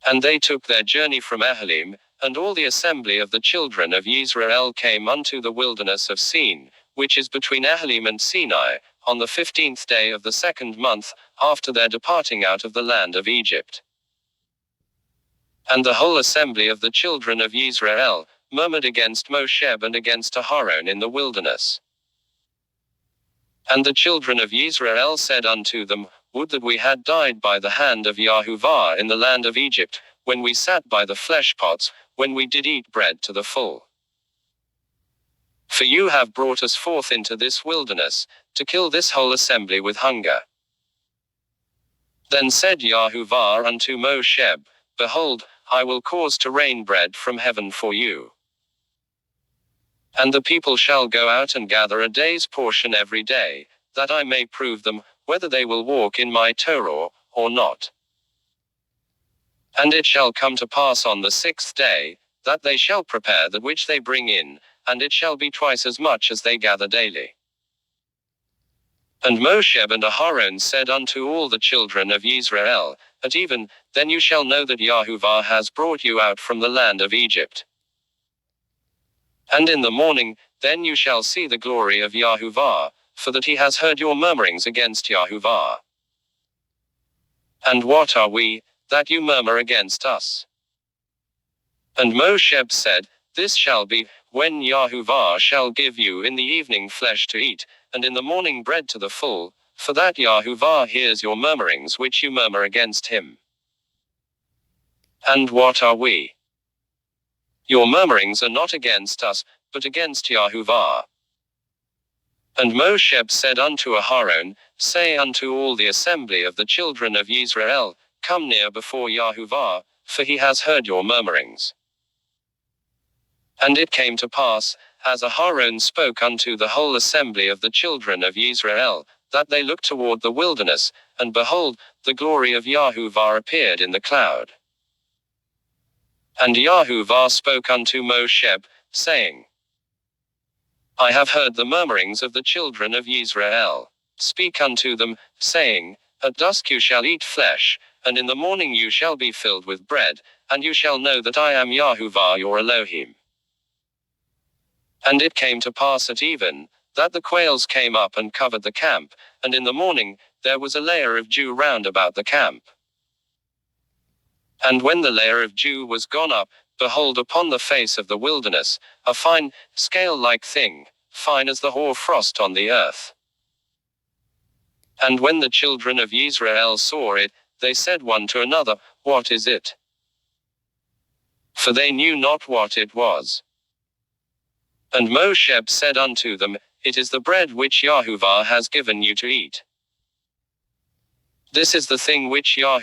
And they took their journey from Ehalim, and all the assembly of the children of Yisra'el came unto the wilderness of Sin, which is between Ehalim and Sinai, on the 15th day of the 2nd month, after their departing out of the land of Egypt. And the whole assembly of the children of Yisra'el murmured against Moshe and against Aharon in the wilderness. And the children of Yisra'el said unto them, Would that we had died by the hand of YHWH in the land of Egypt, when we sat by the flesh pots, when we did eat bread to the full. For you have brought us forth into this wilderness, to kill this whole assembly with hunger. Then said YHWH unto Moshe, Behold, I will cause to rain bread from heaven for you. And the people shall go out and gather a day's portion every day, that I may prove them, whether they will walk in my Torah, or not. And it shall come to pass on the 6th day, that they shall prepare that which they bring in, and it shall be twice as much as they gather daily. And Moshe and Aharon said unto all the children of Yisrael, At even, then you shall know that YHWH has brought you out from the land of Egypt. And in the morning, then you shall see the glory of YHWH, for that he has heard your murmurings against YHWH. And what are we, that you murmur against us? And Moshe said, This shall be, when YHWH shall give you in the evening flesh to eat, and in the morning bread to the full, for that YHWH hears your murmurings which you murmur against him. And what are we? Your murmurings are not against us, but against YHWH. And Moshe said unto Aharon, Say unto all the assembly of the children of Yisrael, Come near before YHWH, for he has heard your murmurings. And it came to pass, as Aharon spoke unto the whole assembly of the children of Yisrael, that they looked toward the wilderness, and behold, the glory of YHWH appeared in the cloud. And YHWH spoke unto Moshe, saying, I have heard the murmurings of the children of Yisrael. Speak unto them, saying, At dusk you shall eat flesh, and in the morning you shall be filled with bread, and you shall know that I am YHWH your Elohim. And it came to pass at even, that the quails came up and covered the camp, and in the morning, there was a layer of dew round about the camp. And when the layer of dew was gone up, behold upon the face of the wilderness, a fine, scale-like thing, fine as the hoar frost on the earth. And when the children of Yisrael saw it, they said one to another, What is it? For they knew not what it was. And Moshe said unto them, It is the bread which YHWH has given you to eat. This is the thing which YHWH